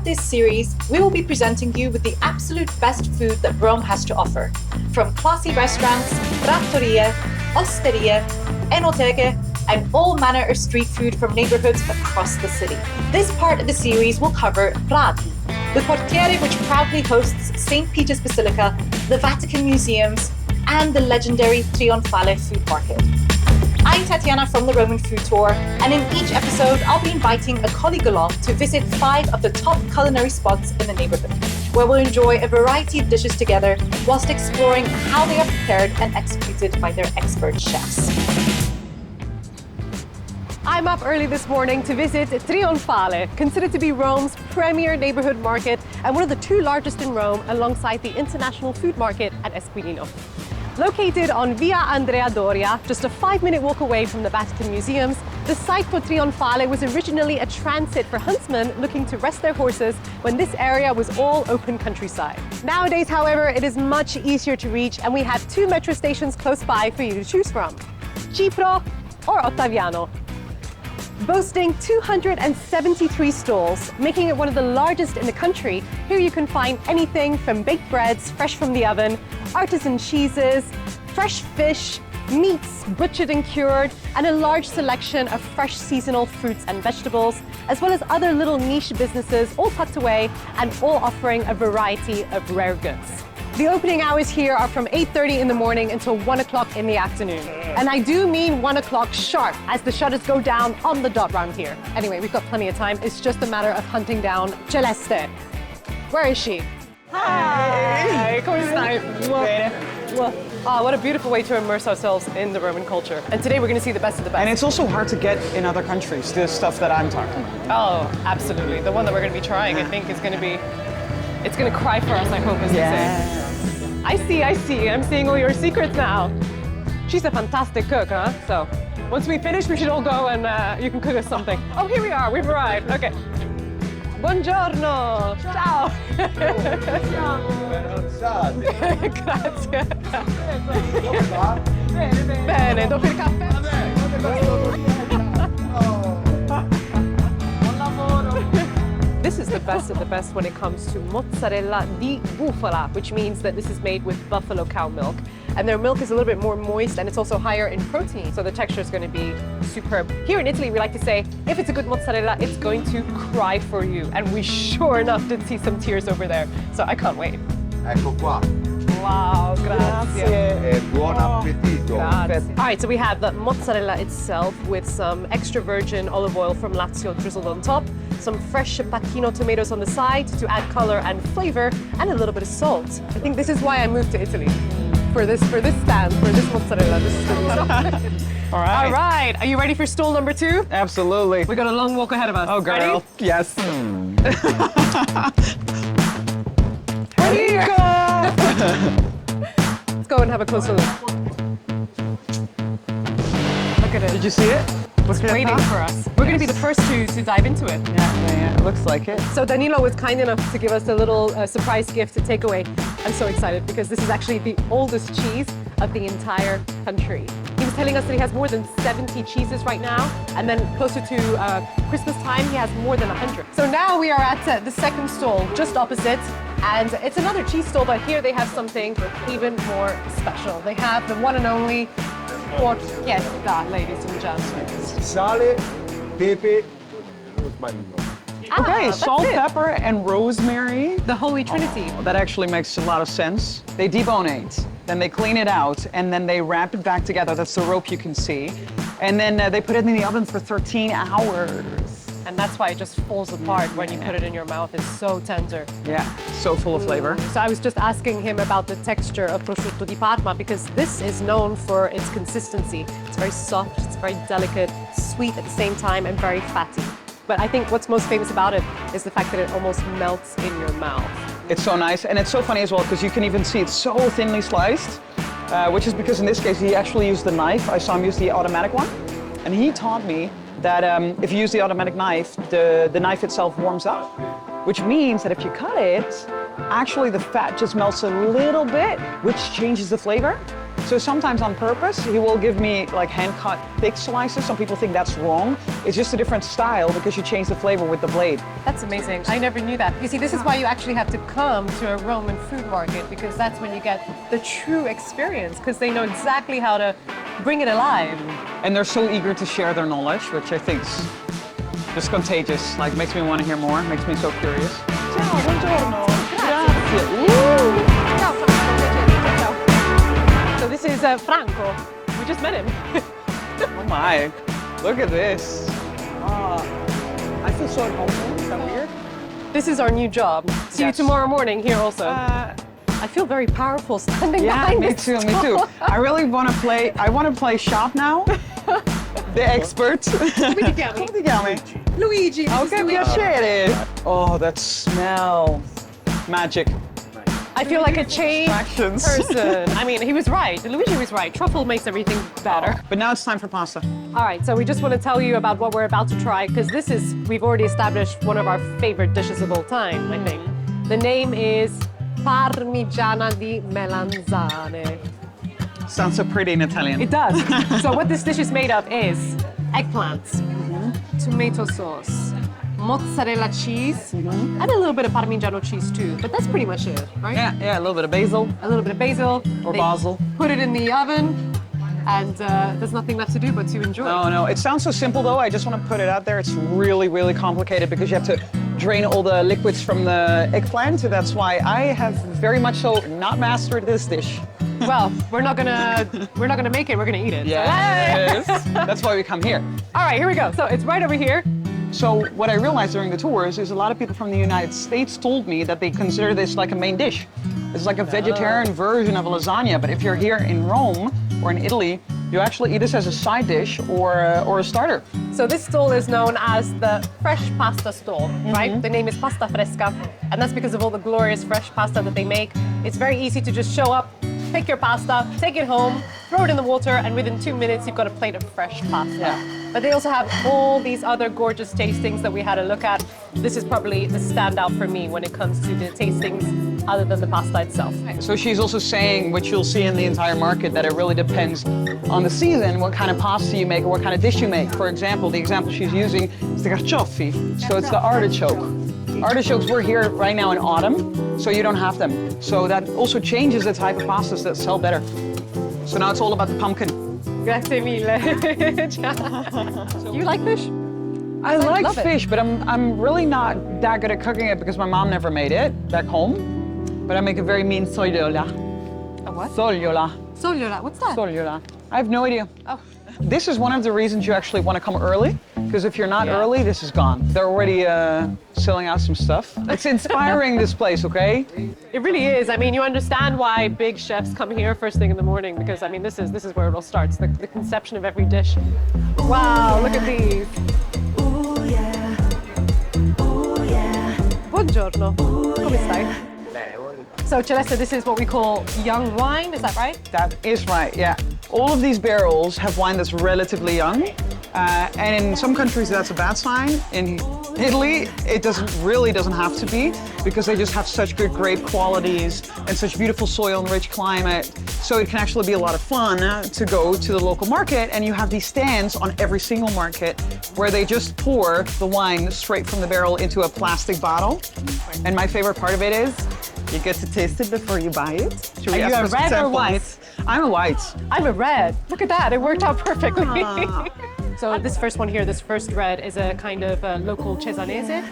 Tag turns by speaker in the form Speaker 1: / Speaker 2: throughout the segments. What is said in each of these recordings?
Speaker 1: this series, we will be presenting you with the absolute best food that Rome has to offer. From classy restaurants, trattorie, osterie, enoteche, and all manner of street food from neighborhoods across the city. This part of the series will cover Prati, the quartiere which proudly hosts St. Peter's Basilica, the Vatican Museums, and the legendary Trionfale food market. I'm Tatyana from the Roman Food Tour, and in each episode, I'll be inviting a colleague along to visit 5 of the top culinary spots in the neighborhood, where we'll enjoy a variety of dishes together whilst exploring how they are prepared and executed by their expert chefs.
Speaker 2: I'm up early this morning to visit Trionfale, considered to be Rome's premier neighborhood market and one of the 2 largest in Rome alongside the International Food Market at Esquilino. Located on Via Andrea Doria, just a 5-minute walk away from the Vatican Museums, the site for Trionfale was originally a transit for huntsmen looking to rest their horses when this area was all open countryside. Nowadays, however, it is much easier to reach, and we have 2 metro stations close by for you to choose from: Cipro or Ottaviano. Boasting 273 stalls, making it one of the largest in the country, here you can find anything from baked breads fresh from the oven, artisan cheeses, fresh fish, meats butchered and cured, and a large selection of fresh seasonal fruits and vegetables, as well as other little niche businesses all tucked away and all offering a variety of rare goods. The opening hours here are from 8:30 in the morning until 1 o'clock in the afternoon. And I do mean 1 o'clock sharp, as the shutters go down on the dot round here. Anyway, we've got plenty of time. It's just a matter of hunting down Celeste. Where is she? Hi! Come stai? Oh, what a beautiful way to immerse ourselves in the Roman culture. And today we're going to see the best of the best.
Speaker 3: And it's also hard to get in other countries, the stuff that I'm talking about.
Speaker 2: Oh, absolutely. The one that we're going to be trying, I think, is going to be... It's going to cry for us, I hope, as they say. I see. I'm seeing all your secrets now. She's a fantastic cook, huh? So once we finish, we should all go and you can cook us something. Oh, here we are. We've arrived. Okay. Buongiorno. Ciao. Grazie. Bene, dopo il caffè. This is the best of the best when it comes to mozzarella di bufala, which means that this is made with buffalo cow milk. And their milk is a little bit more moist, and it's also higher in protein, so the texture is going to be superb. Here in Italy, we like to say, if it's a good mozzarella, it's going to cry for you. And we sure enough did see some tears over there, so I can't wait.
Speaker 4: Ecco qua.
Speaker 2: Wow, grazie.
Speaker 4: Buon appetito.
Speaker 2: Grazie. All right, so we have the mozzarella itself with some extra virgin olive oil from Lazio drizzled on top, some fresh pacchino tomatoes on the side to add color and flavor, and a little bit of salt. I think this is why I moved to Italy. For this stand, for this mozzarella. This is the reason.
Speaker 3: All right.
Speaker 2: All right, are you ready for stall number 2?
Speaker 3: Absolutely.
Speaker 2: We got a long walk ahead of us.
Speaker 3: Oh, girl.
Speaker 2: Ready?
Speaker 3: Yes.
Speaker 2: Here. Let's go and have a closer look. Look at it.
Speaker 3: Did you see it?
Speaker 2: It's waiting for us. We're going to be the first to dive into it.
Speaker 3: Yeah, it looks like it.
Speaker 2: So Danilo was kind enough to give us a little surprise gift to take away. I'm so excited because this is actually the oldest cheese of the entire country. He was telling us that he has more than 70 cheeses right now, and then closer to Christmas time, he has more than 100. So now we are at the second stall, just opposite, and it's another cheese stall, but here they have something even more special. They have the one and only porchetta, ladies and gentlemen.
Speaker 4: Sale, pepe, rosmarino.
Speaker 3: Okay, salt,
Speaker 2: it.
Speaker 3: pepper, and rosemary.
Speaker 2: The Holy Trinity.
Speaker 3: Oh, that actually makes a lot of sense. They debonate, then they clean it out, and then they wrap it back together. That's the rope you can see. And then they put it in the oven for 13 hours.
Speaker 2: And that's why it just falls apart when you put it in your mouth. It's so tender.
Speaker 3: Yeah, so full of flavor.
Speaker 2: So I was just asking him about the texture of prosciutto di Parma, because this is known for its consistency. It's very soft, it's very delicate, sweet at the same time, and very fatty. But I think what's most famous about it is the fact that it almost melts in your mouth.
Speaker 3: It's so nice, and it's so funny as well, because you can even see it's so thinly sliced, which is because in this case he actually used the knife. I saw him use the automatic one, and he taught me that if you use the automatic knife, the knife itself warms up, which means that if you cut it, actually the fat just melts a little bit, which changes the flavor. So sometimes on purpose, he will give me like hand-cut thick slices. Some people think that's wrong. It's just a different style because you change the flavor with the blade.
Speaker 2: That's amazing. I never knew that. You see, this is why you actually have to come to a Roman food market, because that's when you get the true experience, because they know exactly how to bring it alive.
Speaker 3: And they're so eager to share their knowledge, which I think is just contagious. Like, makes me want to hear more, makes me so curious. Ciao, buongiorno. Grazie.
Speaker 2: Ciao, Franco. Ciao. So this is Franco. We just met him.
Speaker 3: Oh my, look at this. I feel so at home. Is that weird?
Speaker 2: This is our new job. See you
Speaker 3: Yes.
Speaker 2: tomorrow morning here also. I feel very powerful standing behind
Speaker 3: me
Speaker 2: this
Speaker 3: too, me too. I really want to play, I want to play shop now. The expert.
Speaker 2: Come ti chiami?
Speaker 3: Come ti chiami?
Speaker 2: Luigi.
Speaker 3: Oh, che piacere. Oh, that smell. Magic.
Speaker 2: I feel like a changed
Speaker 3: Fractions.
Speaker 2: person. I mean, he was right. Luigi was right. Truffle makes everything better.
Speaker 3: But now it's time for pasta.
Speaker 2: All right, so we just want to tell you about what we're about to try, because this is, we've already established one of our favorite dishes of all time, I think. The name is parmigiana di melanzane.
Speaker 3: Sounds so pretty in Italian.
Speaker 2: It does. So what this dish is made of is eggplants, tomato sauce, mozzarella cheese, and a little bit of parmigiano cheese too. But that's pretty much it, right?
Speaker 3: Yeah, a little bit of basil.
Speaker 2: A little bit of basil.
Speaker 3: Or
Speaker 2: They
Speaker 3: basil.
Speaker 2: Put it in the oven, and there's nothing left to do but to enjoy.
Speaker 3: No, it sounds so simple though. I just want to put it out there. It's really, really complicated because you have to drain all the liquids from the eggplant. So that's why I have very much so not mastered this dish.
Speaker 2: Well, we're not gonna make it. We're gonna eat it.
Speaker 3: Yes. That's why we come here.
Speaker 2: All right, here we go. So it's right over here.
Speaker 3: So what I realized during the tours is a lot of people from the United States told me that they consider this like a main dish. It's like a vegetarian version of a lasagna, but if you're here in Rome or in Italy, you actually eat this as a side dish or a starter.
Speaker 2: So this stall is known as the fresh pasta stall, right? The name is pasta fresca, and that's because of all the glorious fresh pasta that they make. It's very easy to just show up, pick your pasta, take it home, throw it in the water, and within 2 minutes you've got a plate of fresh pasta.
Speaker 3: Yeah.
Speaker 2: But they also have all these other gorgeous tastings that we had a look at. This is probably the standout for me when it comes to the tastings other than the pasta itself.
Speaker 3: So she's also saying, which you'll see in the entire market, that it really depends on the season, what kind of pasta you make or what kind of dish you make. For example, the example she's using is the carciofi, so it's the artichoke. Artichokes, we're here right now in autumn, so you don't have them. So that also changes the type of pastas that sell better. So now it's all about the pumpkin.
Speaker 2: Grazie mille. Ciao. You like fish?
Speaker 3: I like
Speaker 2: love it.
Speaker 3: fish, but I'm really not that good at cooking it because my mom never made it back home. But I make a very mean sogliola.
Speaker 2: A what?
Speaker 3: Sogliola.
Speaker 2: Sogliola. What's that?
Speaker 3: Sogliola. I have no idea.
Speaker 2: Oh.
Speaker 3: This is one of the reasons you actually want to come early, because if you're not
Speaker 2: Yeah.
Speaker 3: early, this is gone. They're already selling out some stuff. It's inspiring, this place, okay?
Speaker 2: It really is. I mean, you understand why big chefs come here first thing in the morning, because I mean, this is where it all starts. The conception of every dish. Wow, look at these. Buongiorno. Come stai? So Celeste, this is what we call young wine, is that right?
Speaker 3: That is right, yeah. All of these barrels have wine that's relatively young. And in some countries, that's a bad sign. In Italy, it really doesn't have to be, because they just have such good grape qualities and such beautiful soil and rich climate. So it can actually be a lot of fun to go to the local market, and you have these stands on every single market where they just pour the wine straight from the barrel into a plastic bottle. And my favorite part of it is you get to taste it before you buy it. Should we
Speaker 2: Are you
Speaker 3: ask
Speaker 2: a
Speaker 3: for some
Speaker 2: red or
Speaker 3: samples?
Speaker 2: white?
Speaker 3: I'm a white.
Speaker 2: I'm a red. Look at that, it worked out perfectly. So this first one here, this first red, is a kind of local Cesanese,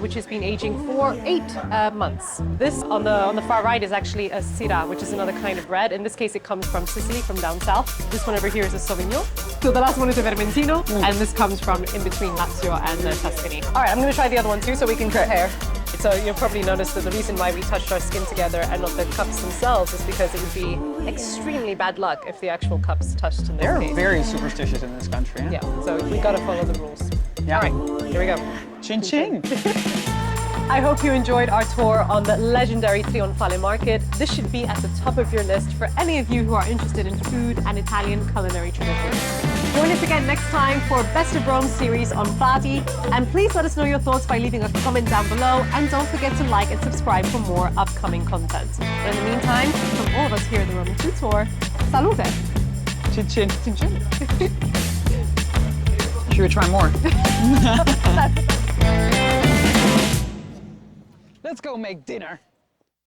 Speaker 2: which has been aging for 8 months. This on the far right is actually a Syrah, which is another kind of red. In this case, it comes from Sicily, from down south. This one over here is a Sauvignon. So the last one is a Vermentino, and this comes from in between Lazio and Tuscany. All right, I'm going to try the other one too, so we can compare. So you'll probably notice that the reason why we touched our skin together and not the cups themselves is because it would be extremely bad luck if the actual cups touched in this
Speaker 3: They're
Speaker 2: case.
Speaker 3: very superstitious in this country.
Speaker 2: Yeah, so we gotta follow the rules.
Speaker 3: Yeah.
Speaker 2: All right, here we go.
Speaker 3: Chin chin.
Speaker 2: I hope you enjoyed our tour on the legendary Trionfale market. This should be at the top of your list for any of you who are interested in food and Italian culinary traditions. Join us again next time for Best of Rome series on Prati. And please let us know your thoughts by leaving a comment down below. And don't forget to like and subscribe for more upcoming content. But in the meantime, from all of us here at the Roman Food Tour, salute!
Speaker 3: Chin chin.
Speaker 2: Chin chin.
Speaker 3: Should we try more? Let's go make dinner.